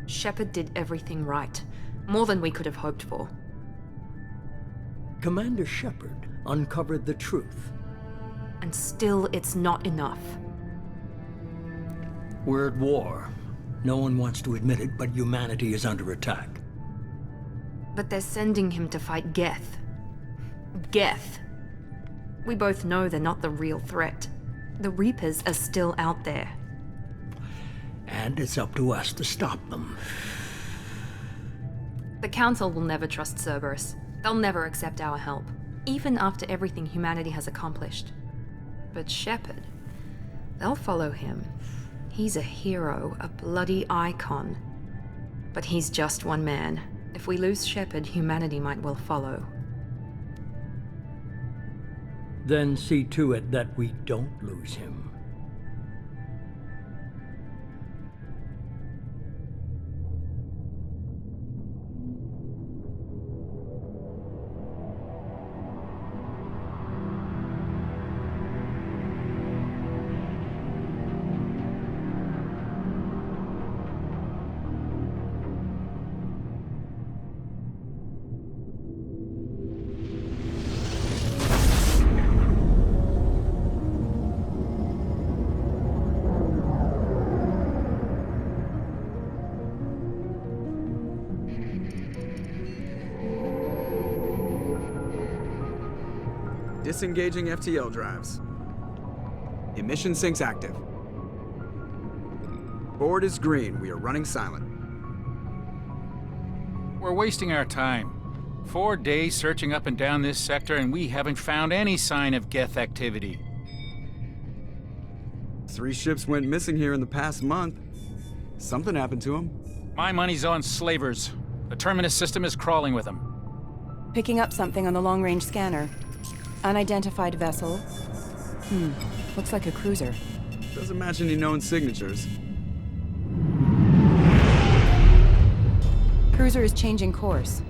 Shepard did everything right. More than we could have hoped for. Commander Shepard uncovered the truth. And still, it's not enough. We're at war. No one wants to admit it, but humanity is under attack. But they're sending him to fight Geth. Geth. We both know they're not the real threat. The Reapers are still out there. And it's up to us to stop them. The Council will never trust Cerberus. They'll never accept our help, even after everything humanity has accomplished. But Shepard, they'll follow him. He's a hero, a bloody icon. But he's just one man. If we lose Shepard, humanity might well follow. Then see to it that we don't lose him. Disengaging FTL drives. Emission sinks active. Board is green. We are running silent. We're wasting our time. 4 days searching up and down this sector, and we haven't found any sign of Geth activity. 3 ships went missing here in the past month. Something happened to them. My money's on slavers. The Terminus system is crawling with them. Picking up something on the long-range scanner. Unidentified vessel. Looks like a cruiser. Doesn't match any known signatures. Cruiser is changing course.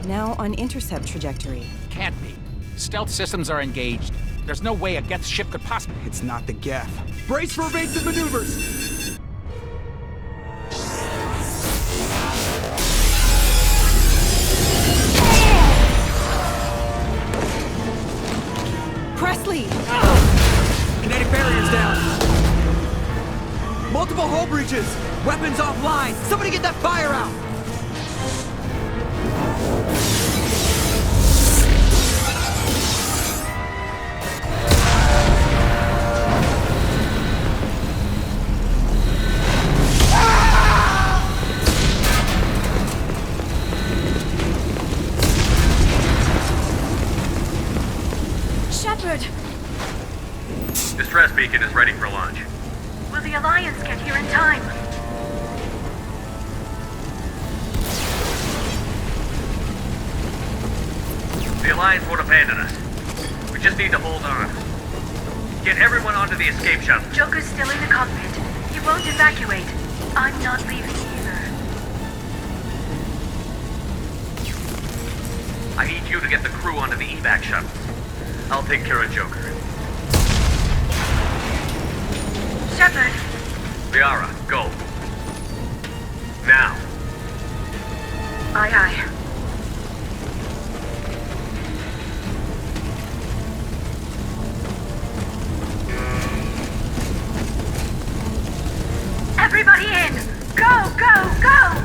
Now on intercept trajectory. Can't be. Stealth systems are engaged. There's no way a Geth ship could possibly... It's not the Geth. Brace for evasive maneuvers! Presley! Kinetic barriers down! Multiple hull breaches! Weapons offline! Somebody get that fire out! Distress beacon is ready for launch. Will the Alliance get here in time? The Alliance won't abandon us. We just need to hold on. Get everyone onto the escape shuttle. Joker's still in the cockpit. He won't evacuate. I'm not leaving either. I need you to get the crew onto the evac shuttle. I'll take care of Joker. Shepard! Liara, go. Now. Aye, aye. Everybody in! Go, go, go!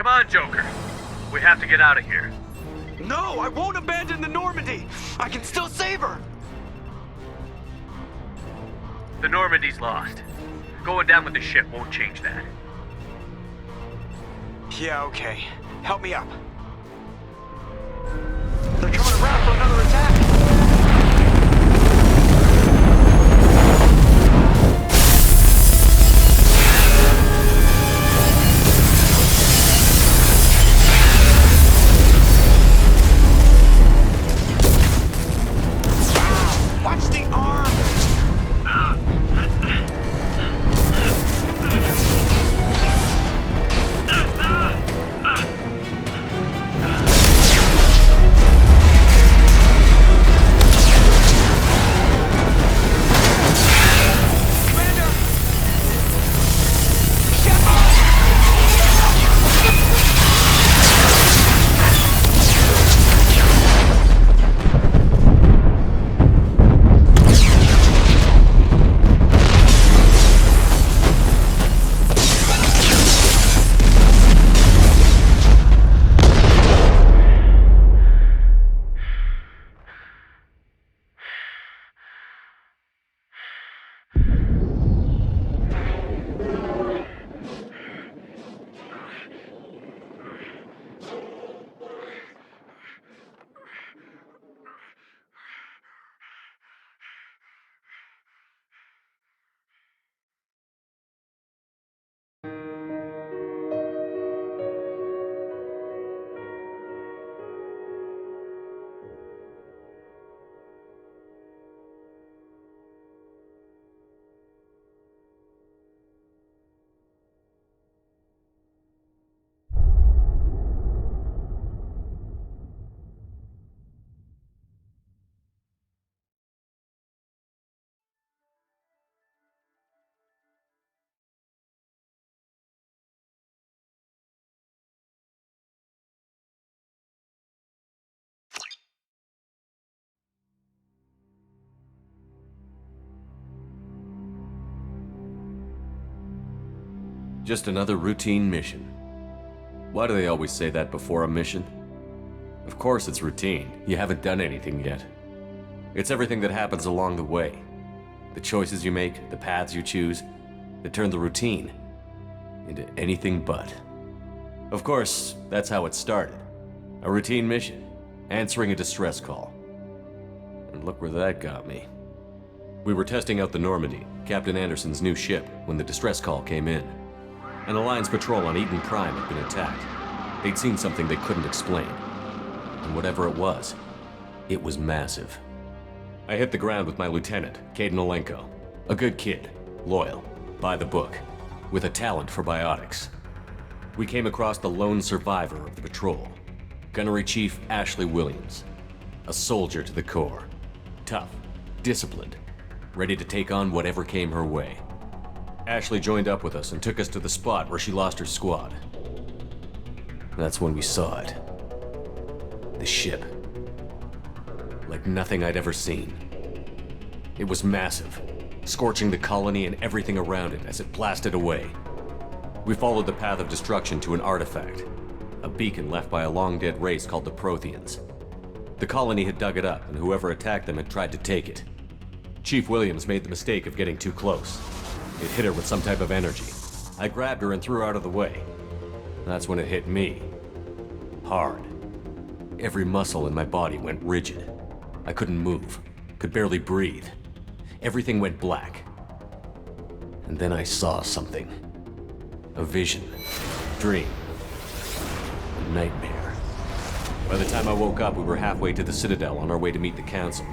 Come on, Joker. We have to get out of here. No, I won't abandon the Normandy! I can still save her! The Normandy's lost. Going down with the ship won't change that. Yeah, okay. Help me up. They're coming around for another attack! Watch the arm! Just another routine mission. Why do they always say that before a mission? Of course it's routine. You haven't done anything yet. It's everything that happens along the way. The choices you make, the paths you choose, that turn the routine into anything but. Of course, that's how it started. A routine mission, answering a distress call. And look where that got me. We were testing out the Normandy, Captain Anderson's new ship, when the distress call came in. An Alliance patrol on Eden Prime had been attacked. They'd seen something they couldn't explain. And whatever it was massive. I hit the ground with my lieutenant, Caden Olenko. A good kid, loyal, by the book, with a talent for biotics. We came across the lone survivor of the patrol, Gunnery Chief Ashley Williams. A soldier to the core. Tough, disciplined, ready to take on whatever came her way. Ashley joined up with us and took us to the spot where she lost her squad. That's when we saw it. The ship. Like nothing I'd ever seen. It was massive, scorching the colony and everything around it as it blasted away. We followed the path of destruction to an artifact, a beacon left by a long-dead race called the Protheans. The colony had dug it up, and whoever attacked them had tried to take it. Chief Williams made the mistake of getting too close. It hit her with some type of energy. I grabbed her and threw her out of the way. That's when it hit me. Hard. Every muscle in my body went rigid. I couldn't move, could barely breathe. Everything went black. And then I saw something. A vision. Dream. A nightmare. By the time I woke up, we were halfway to the Citadel on our way to meet the Council.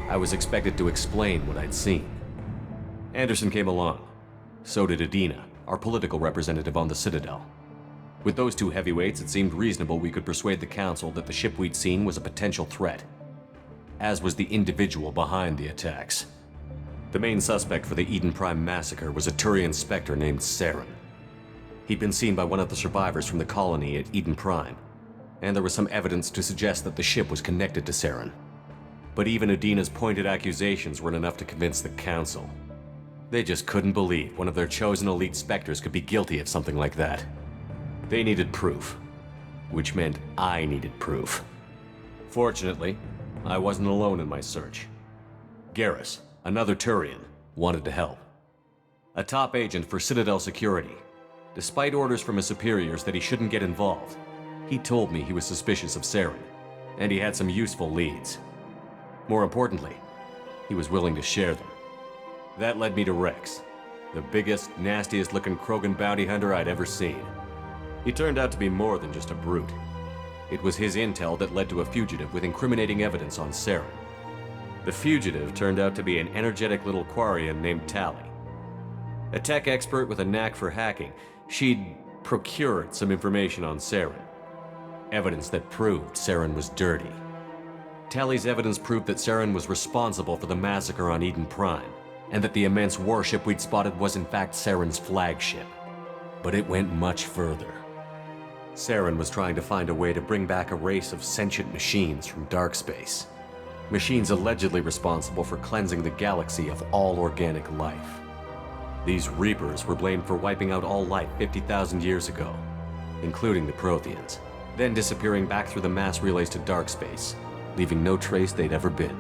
I was expected to explain what I'd seen. Anderson came along. So did Adina, our political representative on the Citadel. With those two heavyweights, it seemed reasonable we could persuade the Council that the ship we'd seen was a potential threat, as was the individual behind the attacks. The main suspect for the Eden Prime massacre was a Turian Spectre named Saren. He'd been seen by one of the survivors from the colony at Eden Prime, and there was some evidence to suggest that the ship was connected to Saren. But even Adina's pointed accusations weren't enough to convince the Council. They just couldn't believe one of their chosen elite Spectres could be guilty of something like that. They needed proof, which meant I needed proof. Fortunately, I wasn't alone in my search. Garrus, another Turian, wanted to help. A top agent for Citadel Security. Despite orders from his superiors that he shouldn't get involved, he told me he was suspicious of Saren, and he had some useful leads. More importantly, he was willing to share them. That led me to Rex, the biggest, nastiest-looking Krogan bounty hunter I'd ever seen. He turned out to be more than just a brute. It was his intel that led to a fugitive with incriminating evidence on Saren. The fugitive turned out to be an energetic little Quarian named Tali. A tech expert with a knack for hacking, she'd procured some information on Saren. Evidence that proved Saren was dirty. Tali's evidence proved that Saren was responsible for the massacre on Eden Prime, and that the immense warship we'd spotted was in fact Saren's flagship. But it went much further. Saren was trying to find a way to bring back a race of sentient machines from dark space. Machines allegedly responsible for cleansing the galaxy of all organic life. These Reapers were blamed for wiping out all life 50,000 years ago, including the Protheans, then disappearing back through the mass relays to dark space, leaving no trace they'd ever been.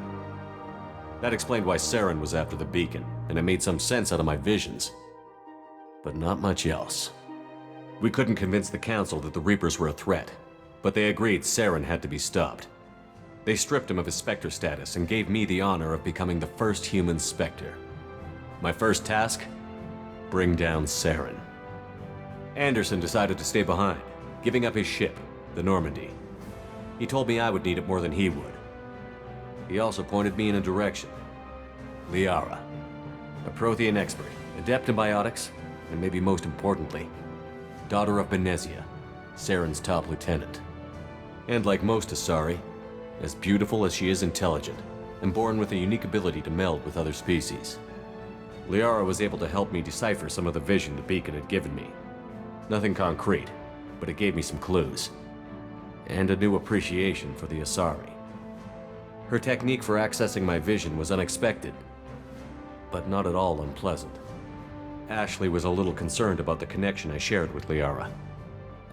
That explained why Saren was after the beacon, and it made some sense out of my visions. But not much else. We couldn't convince the Council that the Reapers were a threat, but they agreed Saren had to be stopped. They stripped him of his Spectre status and gave me the honor of becoming the first human Spectre. My first task? Bring down Saren. Anderson decided to stay behind, giving up his ship, the Normandy. He told me I would need it more than he would. He also pointed me in a direction. Liara, a Prothean expert, adept in biotics, and maybe most importantly, daughter of Benezia, Saren's top lieutenant. And like most Asari, as beautiful as she is intelligent, and born with a unique ability to meld with other species. Liara was able to help me decipher some of the vision the beacon had given me. Nothing concrete, but it gave me some clues. And a new appreciation for the Asari. Her technique for accessing my vision was unexpected, but not at all unpleasant. Ashley was a little concerned about the connection I shared with Liara.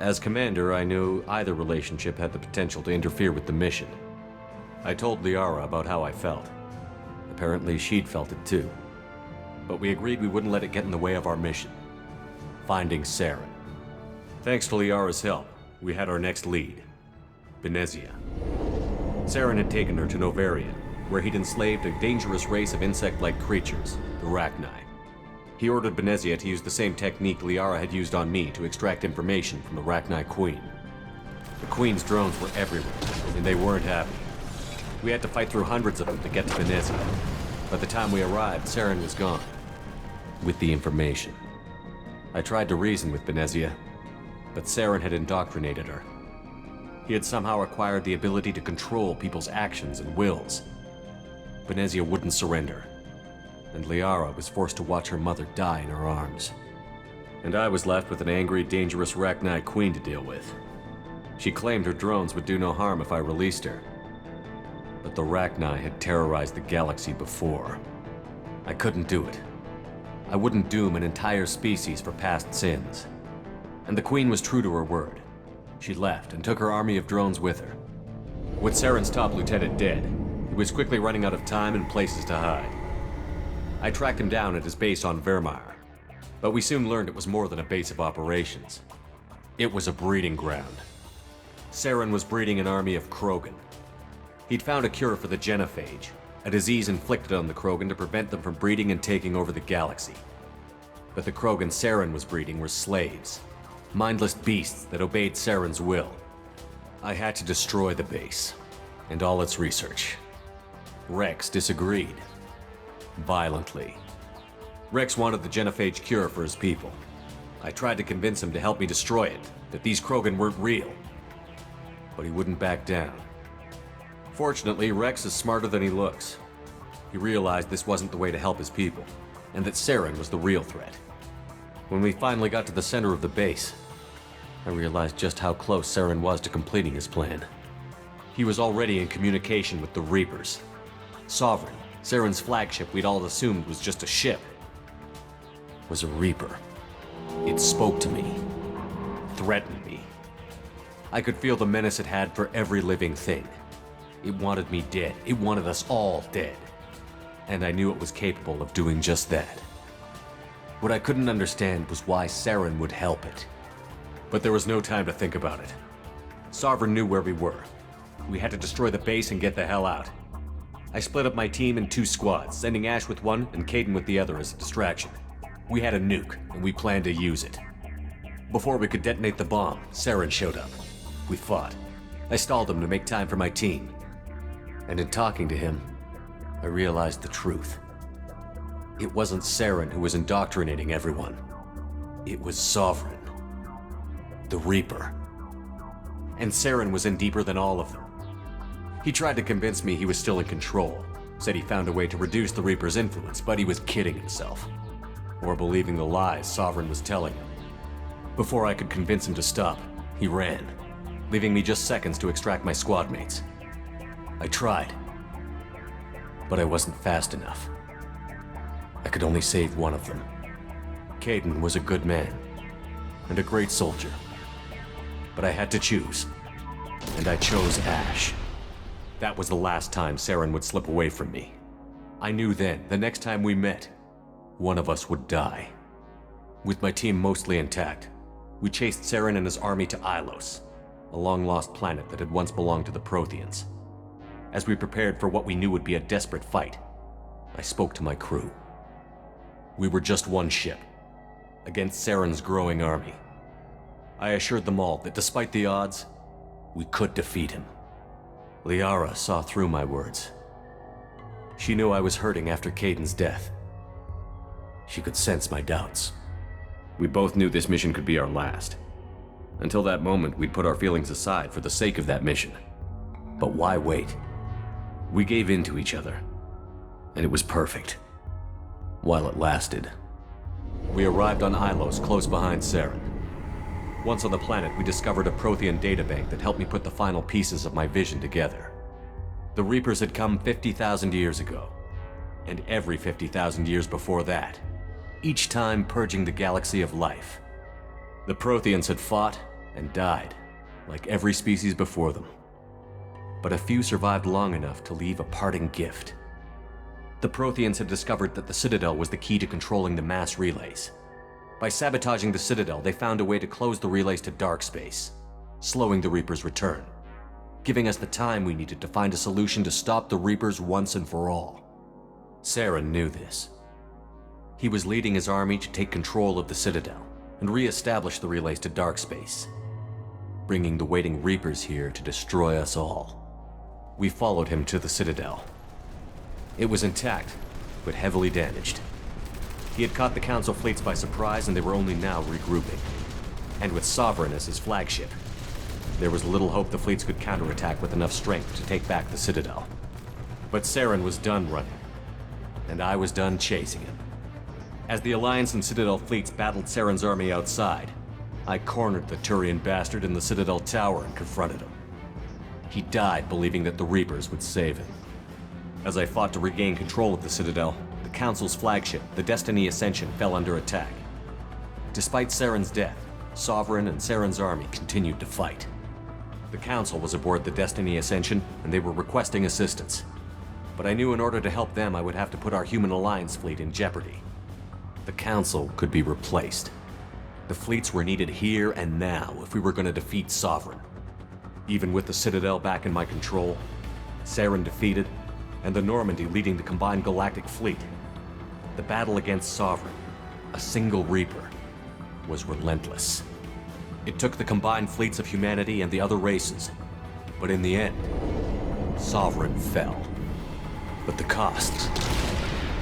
As commander, I knew either relationship had the potential to interfere with the mission. I told Liara about how I felt. Apparently, she'd felt it too. But we agreed we wouldn't let it get in the way of our mission. Finding Saren. Thanks to Liara's help, we had our next lead. Benezia. Saren had taken her to Novaria, where he'd enslaved a dangerous race of insect-like creatures, the Rachni. He ordered Benezia to use the same technique Liara had used on me to extract information from the Rachni Queen. The Queen's drones were everywhere, and they weren't happy. We had to fight through hundreds of them to get to Benezia. By the time we arrived, Saren was gone. With the information. I tried to reason with Benezia, but Saren had indoctrinated her. He had somehow acquired the ability to control people's actions and wills. Benezia wouldn't surrender, and Liara was forced to watch her mother die in her arms. And I was left with an angry, dangerous Rachni Queen to deal with. She claimed her drones would do no harm if I released her. But the Rachni had terrorized the galaxy before. I couldn't do it. I wouldn't doom an entire species for past sins. And the Queen was true to her word. She left and took her army of drones with her. With Saren's top lieutenant dead, he was quickly running out of time and places to hide. I tracked him down at his base on Vermeer, but we soon learned it was more than a base of operations. It was a breeding ground. Saren was breeding an army of Krogan. He'd found a cure for the genophage, a disease inflicted on the Krogan to prevent them from breeding and taking over the galaxy. But the Krogan Saren was breeding were slaves, mindless beasts that obeyed Saren's will. I had to destroy the base, and all its research. Rex disagreed. Violently. Rex wanted the genophage cure for his people. I tried to convince him to help me destroy it, that these Krogan weren't real. But he wouldn't back down. Fortunately, Rex is smarter than he looks. He realized this wasn't the way to help his people, and that Saren was the real threat. When we finally got to the center of the base, I realized just how close Saren was to completing his plan. He was already in communication with the Reapers. Sovereign, Saren's flagship we'd all assumed was just a ship, was a Reaper. It spoke to me, threatened me. I could feel the menace it had for every living thing. It wanted me dead. It wanted us all dead. And I knew it was capable of doing just that. What I couldn't understand was why Saren would help it. But there was no time to think about it. Sovereign knew where we were. We had to destroy the base and get the hell out. I split up my team in 2 squads, sending Ash with one and Caden with the other as a distraction. We had a nuke, and we planned to use it. Before we could detonate the bomb, Saren showed up. We fought. I stalled him to make time for my team. And in talking to him, I realized the truth. It wasn't Saren who was indoctrinating everyone. It was Sovereign. The Reaper. And Saren was in deeper than all of them. He tried to convince me he was still in control, said he found a way to reduce the Reaper's influence, but he was kidding himself. Or believing the lies Sovereign was telling him. Before I could convince him to stop, he ran, leaving me just seconds to extract my squad mates. I tried, but I wasn't fast enough. I could only save one of them. Caden was a good man, and a great soldier. But I had to choose, and I chose Ash. That was the last time Saren would slip away from me. I knew then, the next time we met, one of us would die. With my team mostly intact, we chased Saren and his army to Ilos, a long-lost planet that had once belonged to the Protheans. As we prepared for what we knew would be a desperate fight, I spoke to my crew. We were just one ship, against Saren's growing army. I assured them all that despite the odds, we could defeat him. Liara saw through my words. She knew I was hurting after Caden's death. She could sense my doubts. We both knew this mission could be our last. Until that moment, we'd put our feelings aside for the sake of that mission. But why wait? We gave in to each other, and it was perfect. While it lasted. We arrived on Ilos, close behind Saren. Once on the planet, we discovered a Prothean databank that helped me put the final pieces of my vision together. The Reapers had come 50,000 years ago, and every 50,000 years before that, each time purging the galaxy of life. The Protheans had fought and died, like every species before them. But a few survived long enough to leave a parting gift. The Protheans had discovered that the Citadel was the key to controlling the mass relays. By sabotaging the Citadel, they found a way to close the relays to dark space, slowing the Reaper's return, giving us the time we needed to find a solution to stop the Reapers once and for all. Saren knew this. He was leading his army to take control of the Citadel and re-establish the relays to dark space, bringing the waiting Reapers here to destroy us all. We followed him to the Citadel. It was intact, but heavily damaged. He had caught the Council fleets by surprise, and they were only now regrouping. And with Sovereign as his flagship, there was little hope the fleets could counterattack with enough strength to take back the Citadel. But Saren was done running, and I was done chasing him. As the Alliance and Citadel fleets battled Saren's army outside, I cornered the Turian bastard in the Citadel tower and confronted him. He died believing that the Reapers would save him. As I fought to regain control of the Citadel, the Council's flagship, the Destiny Ascension, fell under attack. Despite Saren's death, Sovereign and Saren's army continued to fight. The Council was aboard the Destiny Ascension, and they were requesting assistance. But I knew in order to help them, I would have to put our human alliance fleet in jeopardy. The Council could be replaced. The fleets were needed here and now if we were going to defeat Sovereign. Even with the Citadel back in my control, Saren defeated, and the Normandy leading the combined galactic fleet, the battle against Sovereign, a single Reaper, was relentless. It took the combined fleets of humanity and the other races, but in the end, Sovereign fell. But the costs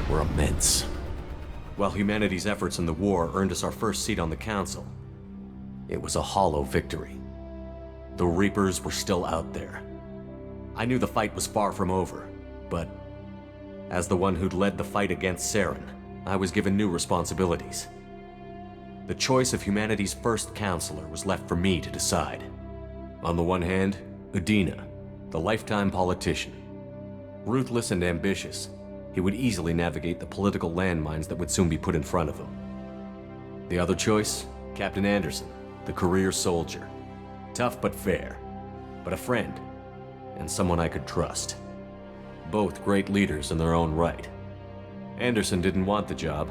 were immense. While humanity's efforts in the war earned us our first seat on the Council, it was a hollow victory. The Reapers were still out there. I knew the fight was far from over, but as the one who'd led the fight against Saren, I was given new responsibilities. The choice of humanity's first counselor was left for me to decide. On the one hand, Udina, the lifetime politician. Ruthless and ambitious, he would easily navigate the political landmines that would soon be put in front of him. The other choice, Captain Anderson, the career soldier. Tough but fair. But a friend, and someone I could trust. Both great leaders in their own right. Anderson didn't want the job,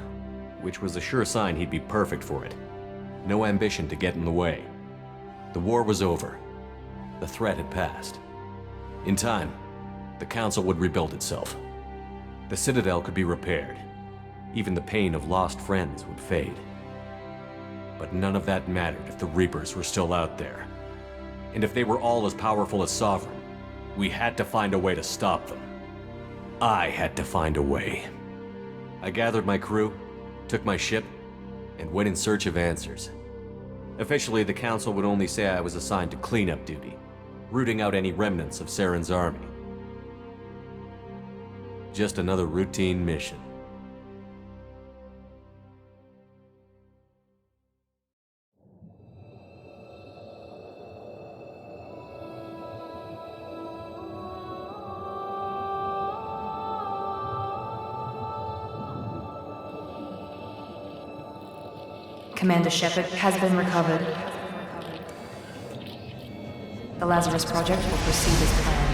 which was a sure sign he'd be perfect for it. No ambition to get in the way. The war was over. The threat had passed. In time, the Council would rebuild itself. The Citadel could be repaired. Even the pain of lost friends would fade. But none of that mattered if the Reapers were still out there. And if they were all as powerful as Sovereign, we had to find a way to stop them. I had to find a way. I gathered my crew, took my ship, and went in search of answers. Officially, the Council would only say I was assigned to cleanup duty, rooting out any remnants of Saren's army. Just another routine mission. Commander Shepard has been recovered. The Lazarus Project will proceed as planned.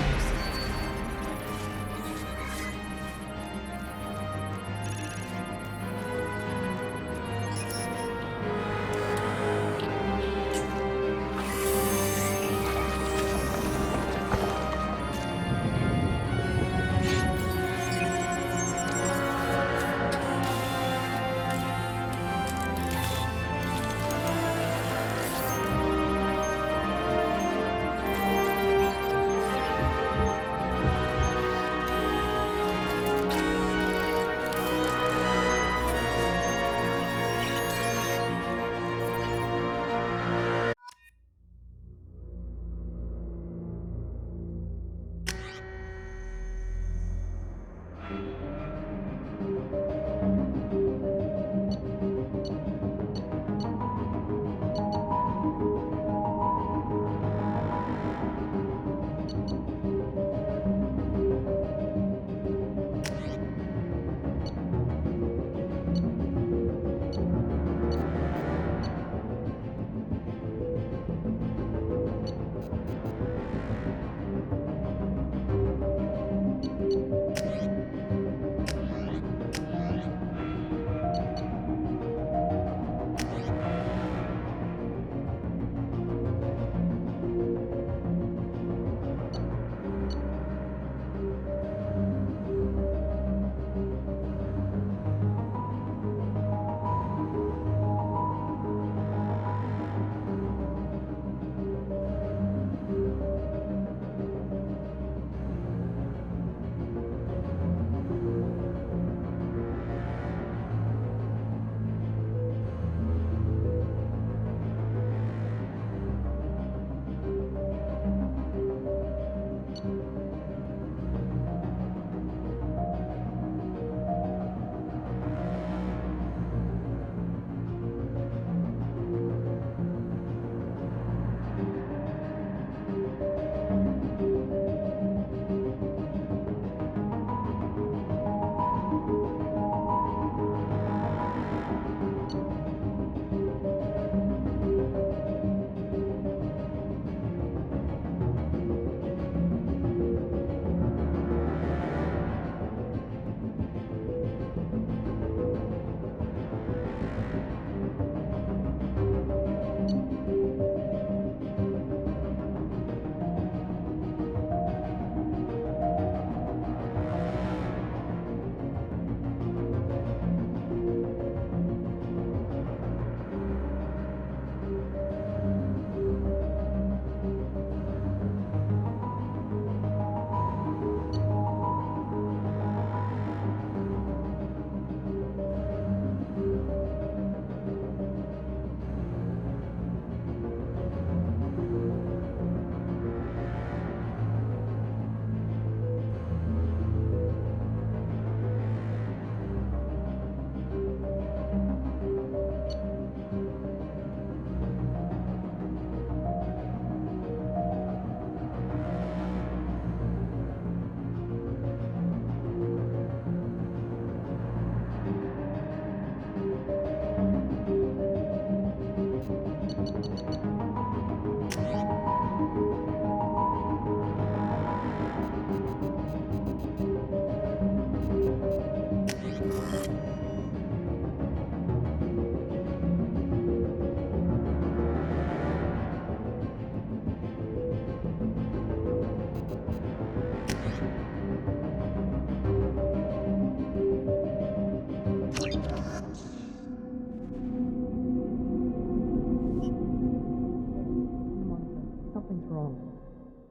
wrong?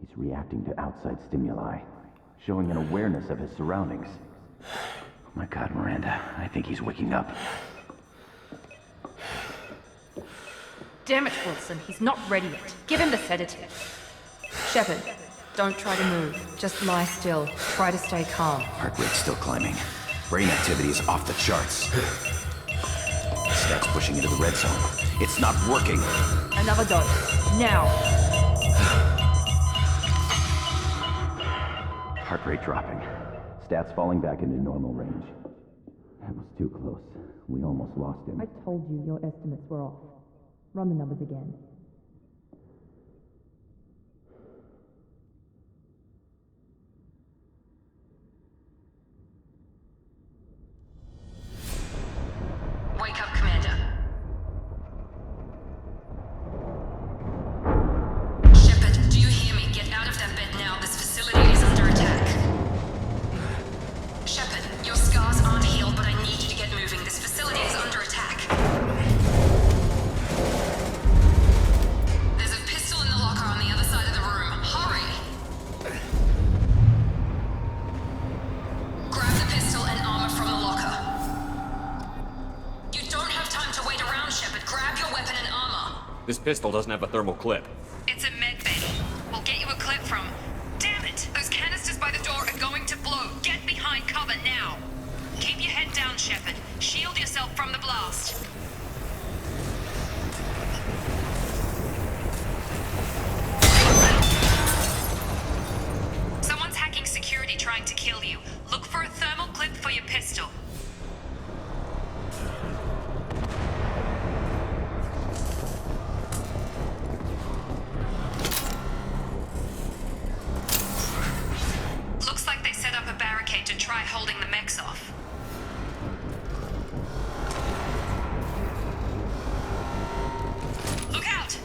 He's reacting to outside stimuli, showing an awareness of his surroundings. Oh my God, Miranda, I think he's waking up. Damn it, Wilson, he's not ready yet. Give him the sedative. Shepard, don't try to move. Just lie still. Try to stay calm. Heart rate's still climbing. Brain activity is off the charts. Stats pushing into the red zone. It's not working. Another dose. Now. Heart rate dropping. Stats falling back into normal range. That was too close. We almost lost him. I told you your estimates were off. Run the numbers again. Wake up, Commander. Shepard, do you hear me? Get out of that bed now. This facility is under attack. Shepard, your scars aren't healed, but I need you to get moving. This facility is under attack. There's a pistol in the locker on the other side of the room. Hurry! Grab the pistol and armor from the locker. You don't have time to wait around, Shepard. Grab your weapon and armor. This pistol doesn't have a thermal clip. It's a med bay. We'll get you a clip from... Damn it! Those canisters by the door are going to blow. Get behind cover now. Keep your head down, Shepard. Shield yourself from the blast. Someone's hacking security trying to kill you. Look for a thermal clip for your pistol. Looks like they set up a barricade to try holding the mechs off. Look out!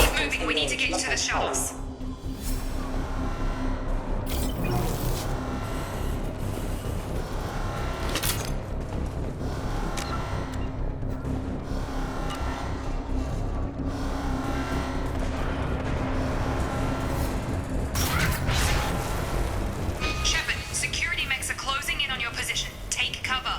Keep moving, we need to get you to the shuttles. Shepard, security mechs are closing in on your position. Take cover.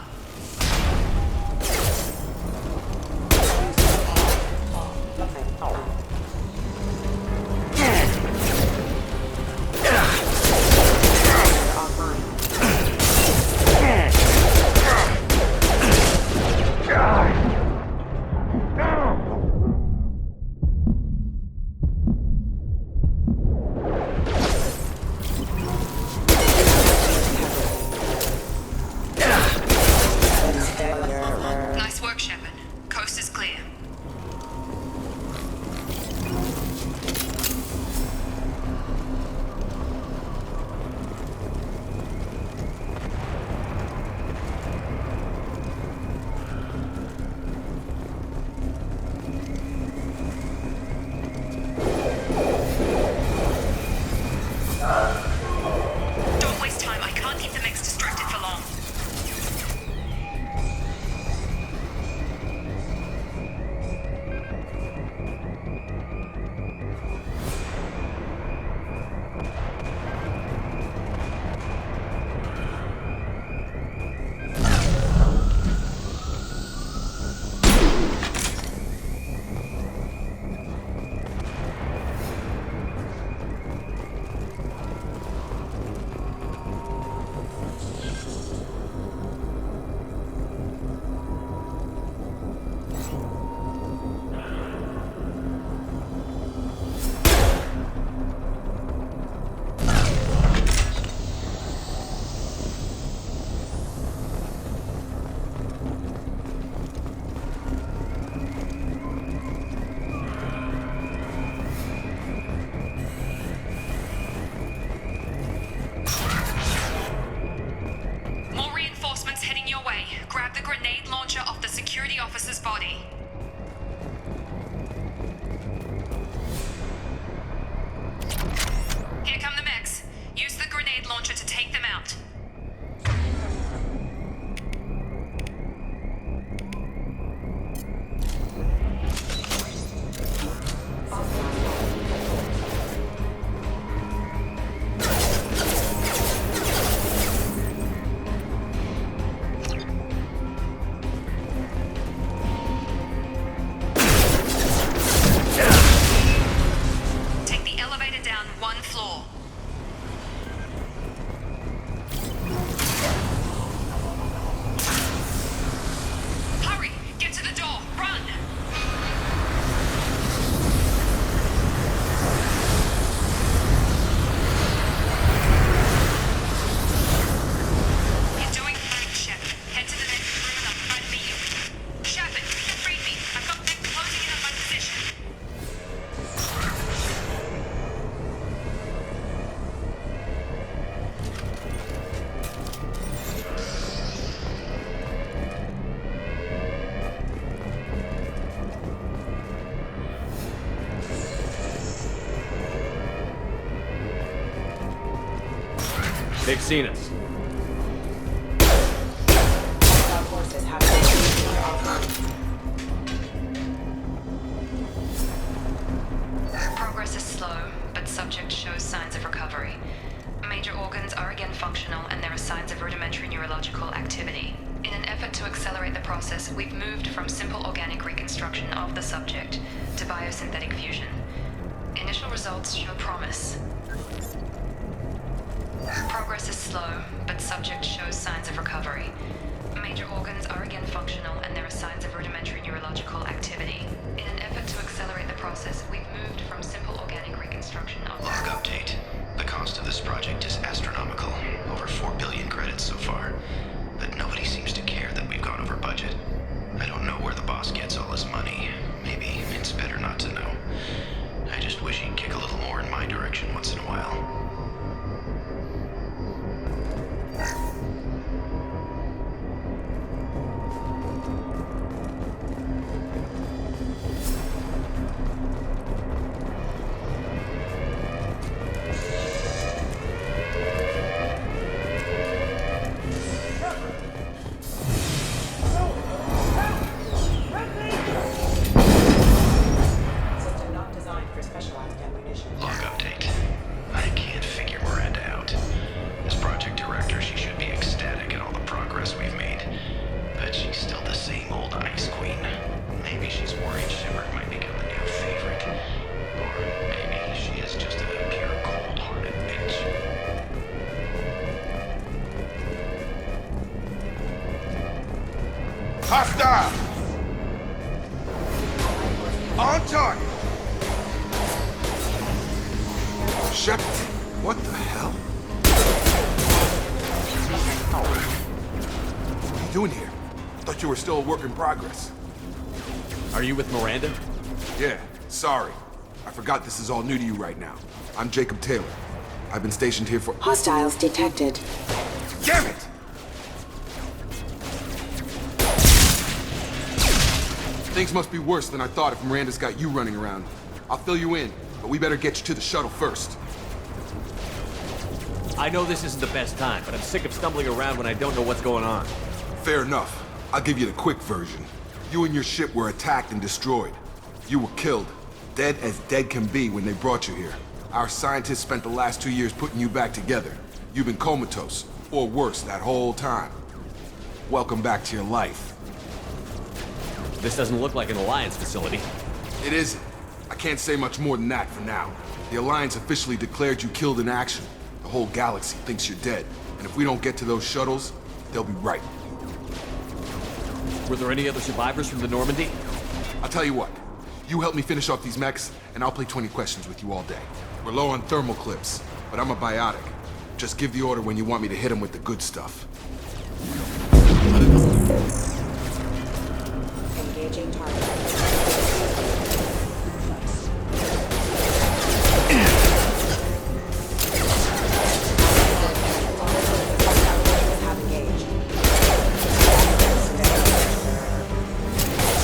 They've seen us. Hostile forces have been Progress is slow, but subject shows signs of recovery. Major organs are again functional, and there are signs of rudimentary neurological activity. In an effort to accelerate the process, we've moved from simple organic reconstruction of the subject to biosynthetic fusion. Initial results show promise. Progress is slow, but subject shows signs of recovery. Major organs are again functional, and there are signs of rudimentary neurological activity. In an effort to accelerate the process, we've moved from simple organic reconstruction of... Log update. The cost of this project is astronomical. Over 4 billion credits so far. But nobody seems to care that we've gone over budget. I don't know where the boss gets all his money. Maybe it's better not to know. I just wish he'd kick a little more in my direction once in a while. System not designed for specialized ammunition. Log update. I can't figure Miranda out. As project director, she should be ecstatic at all the progress we've made. But she's still the same old ice queen. Maybe she's worried Shepard might become the new favorite. Or maybe she is just a pure cold-hearted bitch. Hostile! On target! Shepard, what the hell? What are you doing here? I thought you were still a work in progress. Are you with Miranda? Yeah, sorry. I forgot this is all new to you right now. I'm Jacob Taylor. I've been stationed here for... Hostiles detected. Damn it! Things must be worse than I thought if Miranda's got you running around. I'll fill you in, but we better get you to the shuttle first. I know this isn't the best time, but I'm sick of stumbling around when I don't know what's going on. Fair enough. I'll give you the quick version. You and your ship were attacked and destroyed. You were killed. Dead as dead can be when they brought you here. Our scientists spent the last 2 years putting you back together. You've been comatose, or worse, that whole time. Welcome back to your life. This doesn't look like an Alliance facility. It isn't. I can't say much more than that for now. The Alliance officially declared you killed in action. The whole galaxy thinks you're dead. And if we don't get to those shuttles, they'll be right. Were there any other survivors from the Normandy? I'll tell you what. You help me finish off these mechs, and I'll play 20 questions with you all day. We're low on thermal clips, but I'm a biotic. Just give the order when you want me to hit them with the good stuff. Engaging target. Have engaged.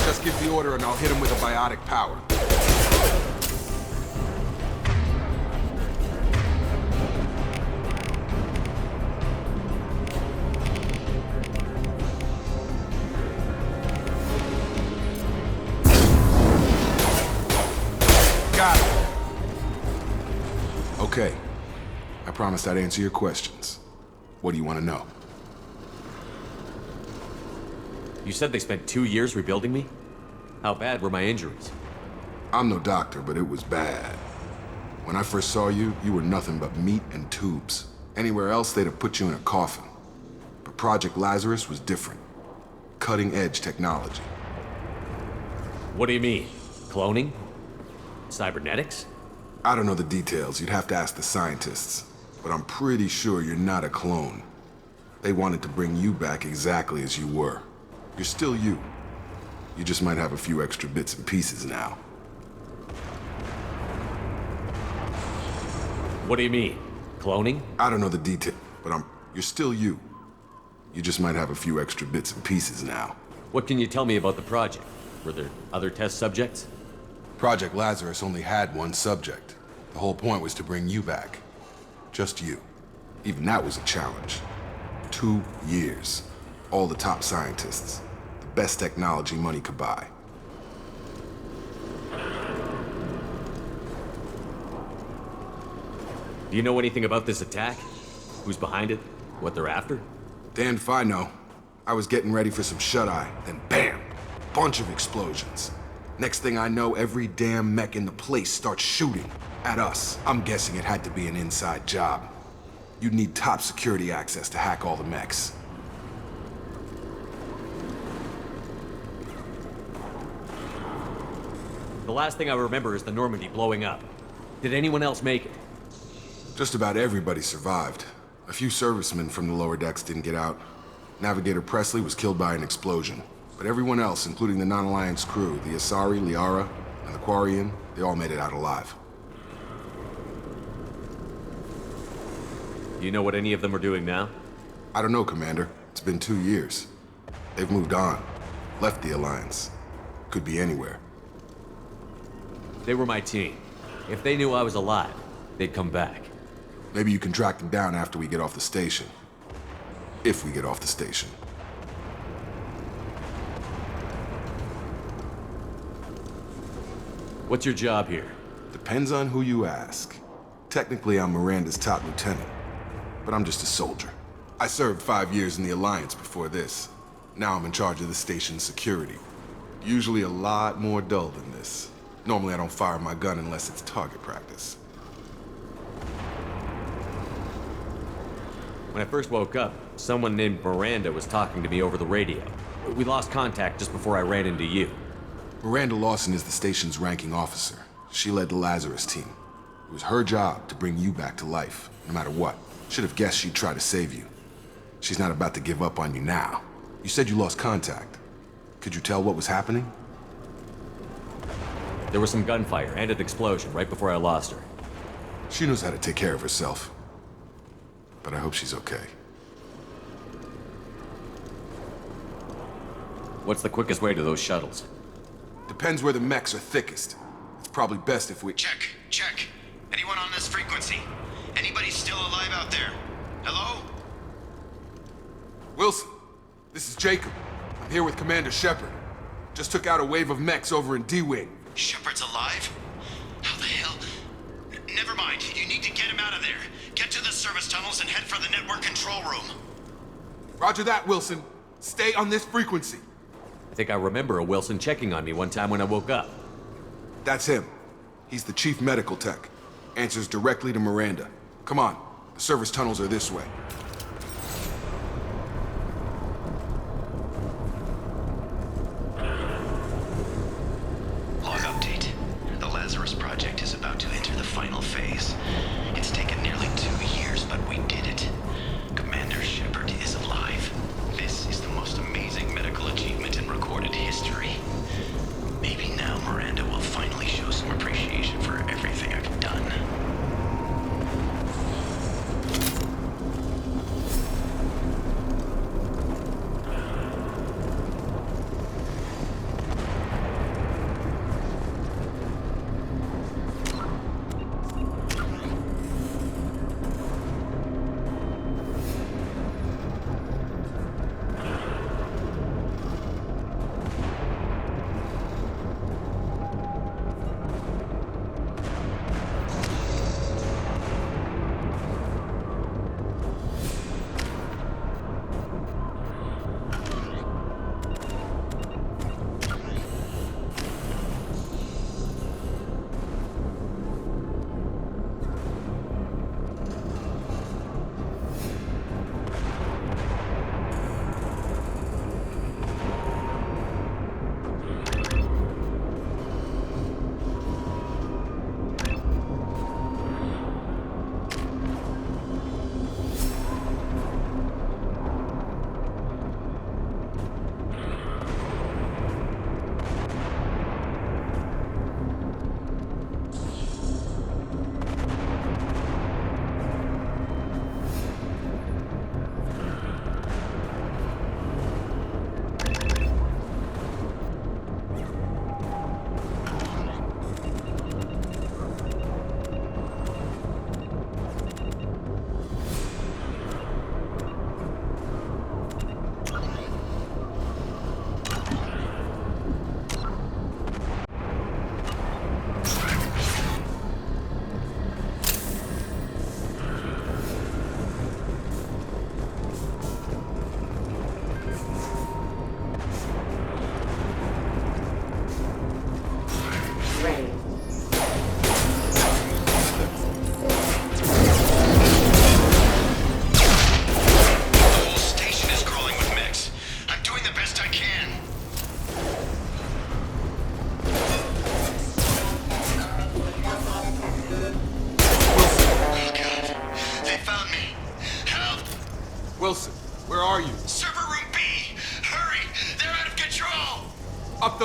Just give the order and I'll hit him with a biotic power. Got it. Okay. I promised I'd answer your questions. What do you want to know? You said they spent 2 years rebuilding me? How bad were my injuries? I'm no doctor, but it was bad. When I first saw you, you were nothing but meat and tubes. Anywhere else, they'd have put you in a coffin. But Project Lazarus was different. Cutting-edge technology. What do you mean? Cloning? Cybernetics? I don't know the details. You'd have to ask the scientists. But I'm pretty sure you're not a clone. They wanted to bring you back exactly as you were. You're still you. You just might have a few extra bits and pieces now. What do you mean? Cloning? I don't know the detail, but you're still you. You just might have a few extra bits and pieces now. What can you tell me about the project? Were there other test subjects? Project Lazarus only had one subject. The whole point was to bring you back. Just you. Even that was a challenge. 2 years. All the top scientists. The best technology money could buy. Do you know anything about this attack? Who's behind it? What they're after? Damned if I know. I was getting ready for some shut-eye, then bam! Bunch of explosions. Next thing I know, every damn mech in the place starts shooting at us. I'm guessing it had to be an inside job. You'd need top security access to hack all the mechs. The last thing I remember is the Normandy blowing up. Did anyone else make it? Just about everybody survived. A few servicemen from the lower decks didn't get out. Navigator Presley was killed by an explosion. But everyone else, including the non-Alliance crew, the Asari, Liara, and the Quarian, they all made it out alive. Do you know what any of them are doing now? I don't know, Commander. It's been 2 years. They've moved on. Left the Alliance. Could be anywhere. They were my team. If they knew I was alive, they'd come back. Maybe you can track them down after we get off the station. If we get off the station. What's your job here? Depends on who you ask. Technically, I'm Miranda's top lieutenant, but I'm just a soldier. I served 5 years in the Alliance before this. Now I'm in charge of the station's security. Usually a lot more dull than this. Normally I don't fire my gun unless it's target practice. When I first woke up, someone named Miranda was talking to me over the radio. We lost contact just before I ran into you. Miranda Lawson is the station's ranking officer. She led the Lazarus team. It was her job to bring you back to life, no matter what. Should have guessed she'd try to save you. She's not about to give up on you now. You said you lost contact. Could you tell what was happening? There was some gunfire and an explosion right before I lost her. She knows how to take care of herself. But I hope she's okay. What's the quickest way to those shuttles? Depends where the mechs are thickest. It's probably best if we... Check. Anyone on this frequency? Anybody still alive out there? Hello? Wilson, this is Jacob. I'm here with Commander Shepard. Just took out a wave of mechs over in D-Wing. Shepard's alive? How the hell? Never mind. You need to get him out of there. Get to the service tunnels and head for the network control room. Roger that, Wilson. Stay on this frequency. I think I remember a Wilson checking on me one time when I woke up. That's him. He's the chief medical tech. Answers directly to Miranda. Come on. The service tunnels are this way. Log update. The Lazarus project is about to enter the final phase. It's taken nearly 2 years, but we did it. Commander Shepard is alive. This is the most amazing medical achievement in recorded history. Maybe now Miranda will finally show some appreciation for everything I've done.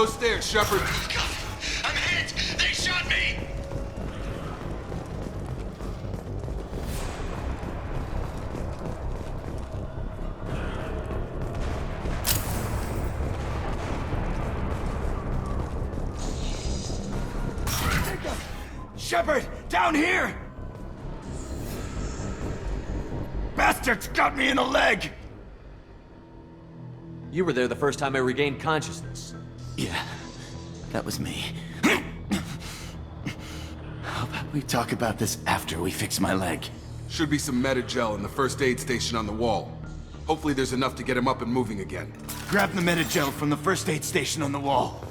those stairs, Shepard. I'm hit! They shot me! Shepard, down here! Bastards got me in the leg! You were there the first time I regained consciousness. Yeah, that was me. How about we talk about this after we fix my leg? Should be some Metagel in the first aid station on the wall. Hopefully there's enough to get him up and moving again. Grab the Metagel from the first aid station on the wall.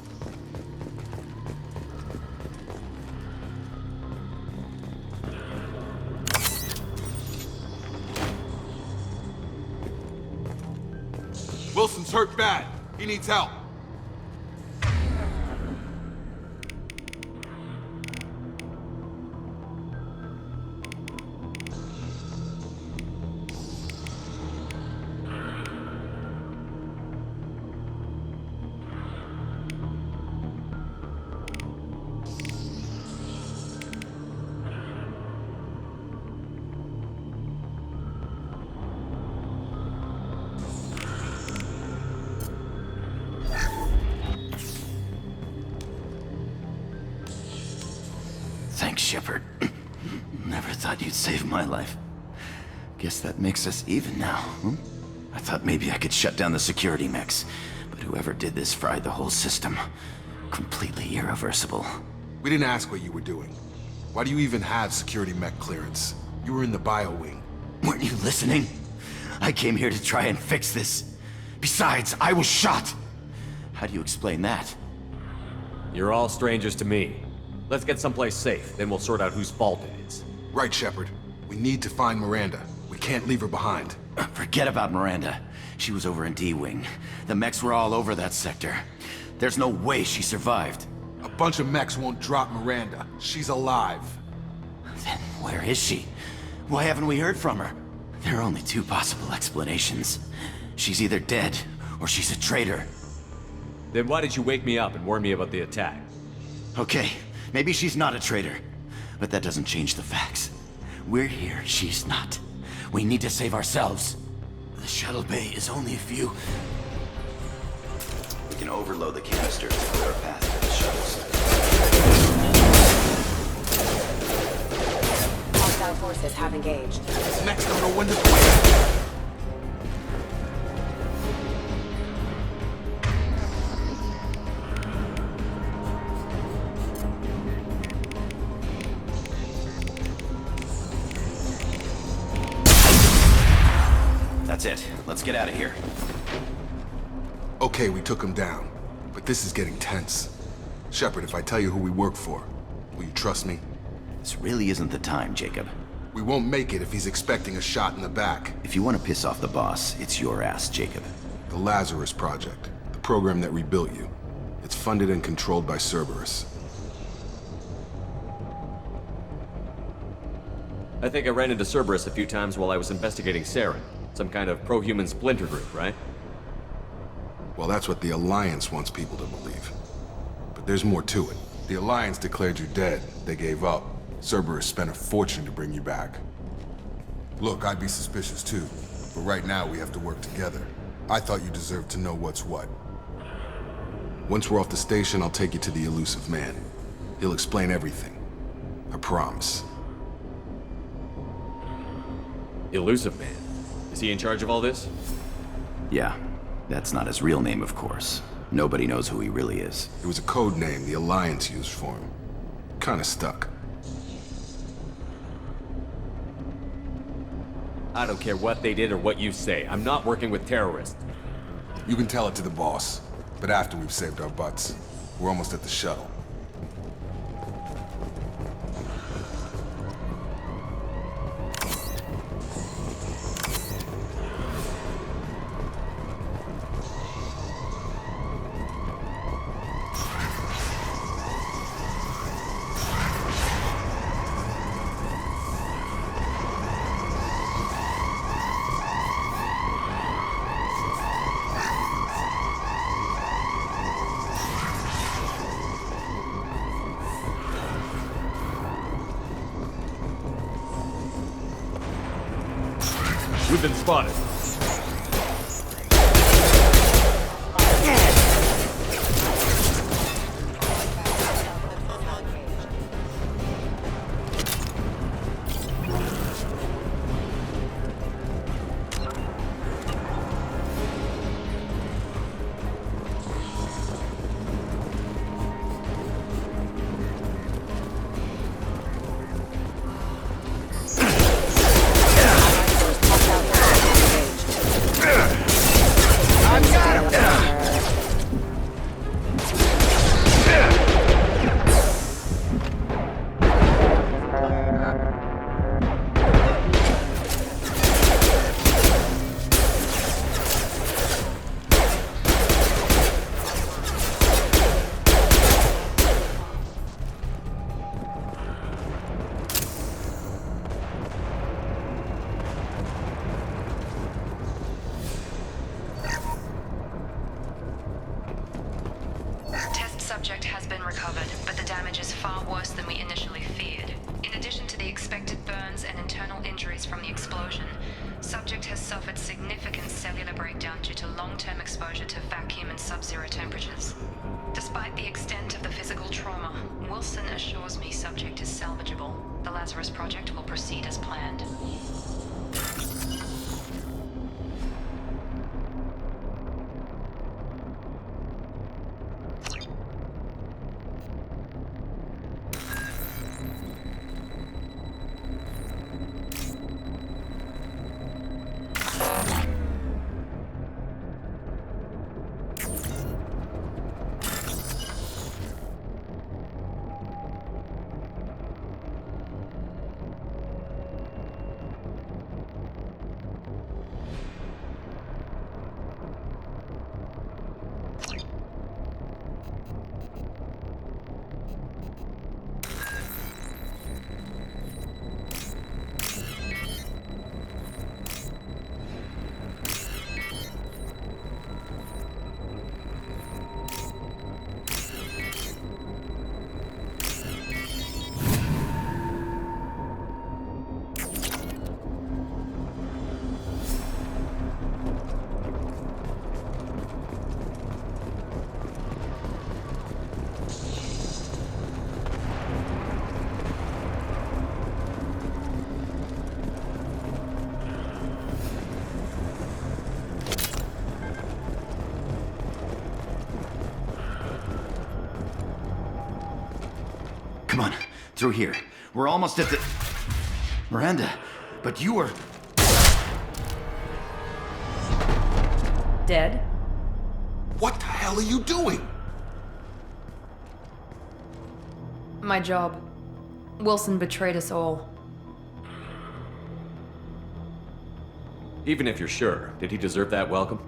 Wilson's hurt bad. He needs help. Thanks, Shepard. Never thought you'd save my life. Guess that makes us even now, hmm? I thought maybe I could shut down the security mechs, but whoever did this fried the whole system. Completely irreversible. We didn't ask what you were doing. Why do you even have security mech clearance? You were in the bio wing. Weren't you listening? I came here to try and fix this. Besides, I was shot! How do you explain that? You're all strangers to me. Let's get someplace safe, then we'll sort out whose fault it is. Right, Shepard. We need to find Miranda. We can't leave her behind. Forget about Miranda. She was over in D-Wing. The mechs were all over that sector. There's no way she survived. A bunch of mechs won't drop Miranda. She's alive. Then where is she? Why haven't we heard from her? There are only two possible explanations. She's either dead, or she's a traitor. Then why did you wake me up and warn me about the attack? Okay, maybe she's not a traitor. But that doesn't change the facts. We're here, she's not. We need to save ourselves. The shuttle bay is only a few... We can overload the canisters to clear a path to the shuttles. Hostile forces have engaged. Mechs don't know when to play. That's it. Let's get out of here. Okay, we took him down. But this is getting tense. Shepard, if I tell you who we work for, will you trust me? This really isn't the time, Jacob. We won't make it if he's expecting a shot in the back. If you want to piss off the boss, it's your ass, Jacob. The Lazarus Project. The program that rebuilt you. It's funded and controlled by Cerberus. I think I ran into Cerberus a few times while I was investigating Saren. Some kind of pro-human splinter group, right? Well, that's what the Alliance wants people to believe. But there's more to it. The Alliance declared you dead. They gave up. Cerberus spent a fortune to bring you back. Look, I'd be suspicious too. But right now, we have to work together. I thought you deserved to know what's what. Once we're off the station, I'll take you to the elusive man. He'll explain everything. I promise. Elusive Man? Is he in charge of all this? Yeah. That's not his real name, of course. Nobody knows who he really is. It was a code name the Alliance used for him. Kinda stuck. I don't care what they did or what you say. I'm not working with terrorists. You can tell it to the boss. But after we've saved our butts. We're almost at the shuttle. We've been spotted. Subject has been recovered, but the damage is far worse than we initially feared. In addition to the expected burns and internal injuries from the explosion, subject has suffered significant cellular breakdown due to long-term exposure to vacuum and sub-zero temperatures. Despite the extent of the physical trauma, Wilson assures me subject is salvageable. The Lazarus Project will proceed as planned. Come on, through here. We're almost at the... Miranda, but you were... Dead? What the hell are you doing? My job. Wilson betrayed us all. Even if you're sure, did he deserve that welcome?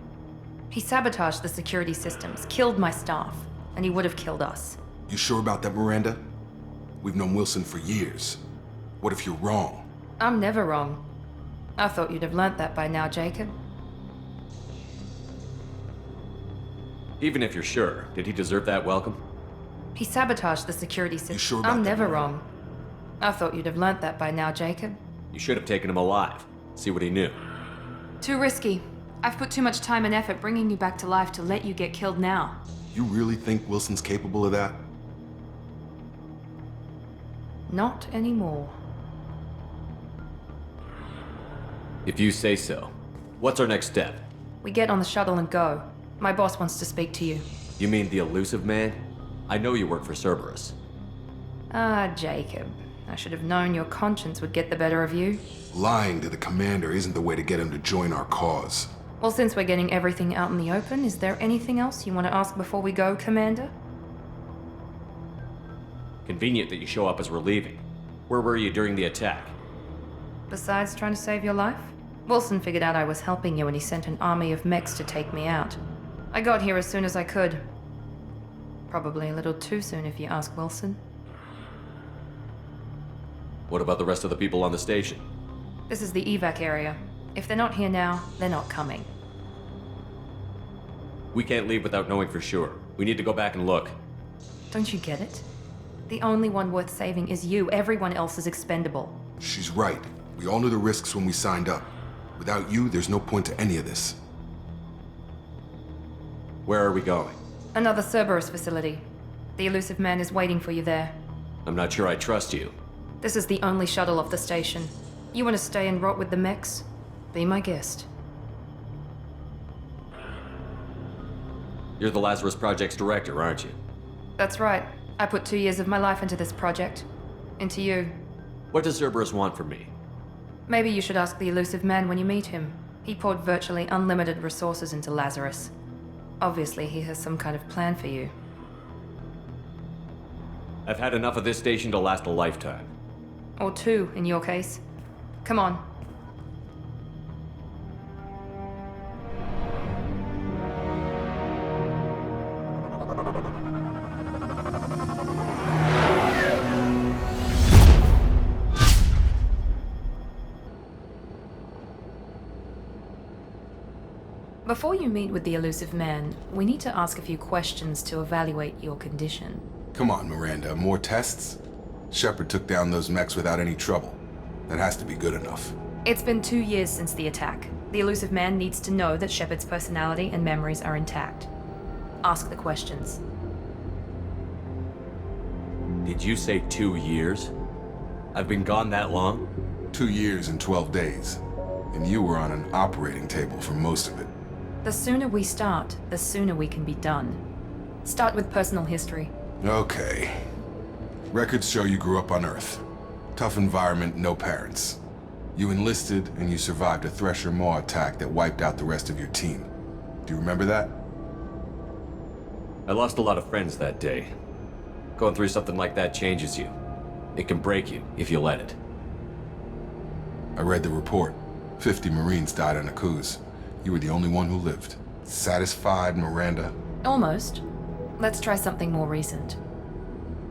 He sabotaged the security systems, killed my staff, and he would have killed us. You sure about that, Miranda? We've known Wilson for years. What if you're wrong? I'm never wrong. I thought you'd have learnt that by now, Jacob. Even if you're sure, did he deserve that welcome? He sabotaged the security system. You sure about I'm that, never Miranda? wrong. I thought you'd have learnt that by now, Jacob. You should have taken him alive. See what he knew. Too risky. I've put too much time and effort bringing you back to life to let you get killed now. You really think Wilson's capable of that? Not anymore. If you say so. What's our next step? We get on the shuttle and go. My boss wants to speak to you. You mean the elusive man? I know you work for Cerberus. Ah, Jacob. I should have known your conscience would get the better of you. Lying to the commander isn't the way to get him to join our cause. Well, since we're getting everything out in the open, is there anything else you want to ask before we go, Commander? Convenient that you show up as we're leaving. Where were you during the attack? Besides trying to save your life? Wilson figured out I was helping you and he sent an army of mechs to take me out. I got here as soon as I could. Probably a little too soon if you ask Wilson. What about the rest of the people on the station? This is the evac area. If they're not here now, they're not coming. We can't leave without knowing for sure. We need to go back and look. Don't you get it? The only one worth saving is you. Everyone else is expendable. She's right. We all knew the risks when we signed up. Without you, there's no point to any of this. Where are we going? Another Cerberus facility. The elusive man is waiting for you there. I'm not sure I trust you. This is the only shuttle off the station. You want to stay and rot with the mechs? Be my guest. You're the Lazarus Project's director, aren't you? That's right. I put 2 years of my life into this project. Into you. What does Cerberus want from me? Maybe you should ask the elusive man when you meet him. He poured virtually unlimited resources into Lazarus. Obviously, he has some kind of plan for you. I've had enough of this station to last a lifetime. Or 2, in your case. Come on. Before you meet with the elusive man, we need to ask a few questions to evaluate your condition. Come on, Miranda, more tests? Shepard took down those mechs without any trouble. That has to be good enough. It's been 2 years since the attack. The elusive man needs to know that Shepard's personality and memories are intact. Ask the questions. Did you say 2 years? I've been gone that long? 2 years and 12 days. And you were on an operating table for most of it. The sooner we start, the sooner we can be done. Start with personal history. Okay. Records show you grew up on Earth. Tough environment, no parents. You enlisted and you survived a Thresher Maw attack that wiped out the rest of your team. Do you remember that? I lost a lot of friends that day. Going through something like that changes you. It can break you if you let it. I read the report. 50 Marines died on Akuz. You were the only one who lived. Satisfied, Miranda? Almost. Let's try something more recent.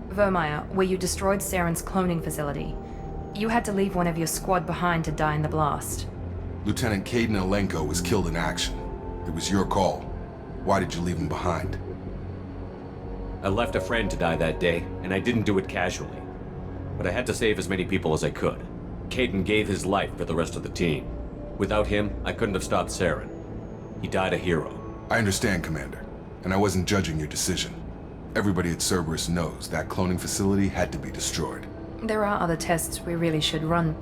Vermeer, where you destroyed Saren's cloning facility. You had to leave one of your squad behind to die in the blast. Lieutenant Caden Alenko was killed in action. It was your call. Why did you leave him behind? I left a friend to die that day, and I didn't do it casually. But I had to save as many people as I could. Caden gave his life for the rest of the team. Without him, I couldn't have stopped Saren. He died a hero. I understand, Commander. And I wasn't judging your decision. Everybody at Cerberus knows that cloning facility had to be destroyed. There are other tests we really should run.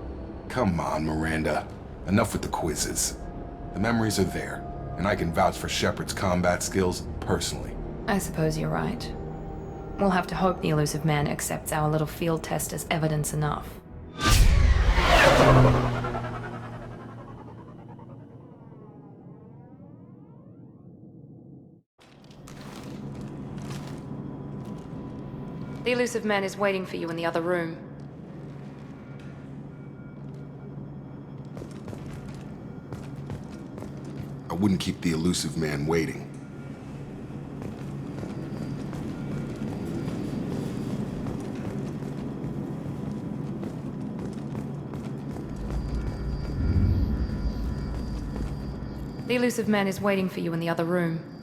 Come on, Miranda. Enough with the quizzes. The memories are there, and I can vouch for Shepard's combat skills personally. I suppose you're right. We'll have to hope the elusive man accepts our little field test as evidence enough. The elusive man is waiting for you in the other room. I wouldn't keep the elusive man waiting. The elusive man is waiting for you in the other room.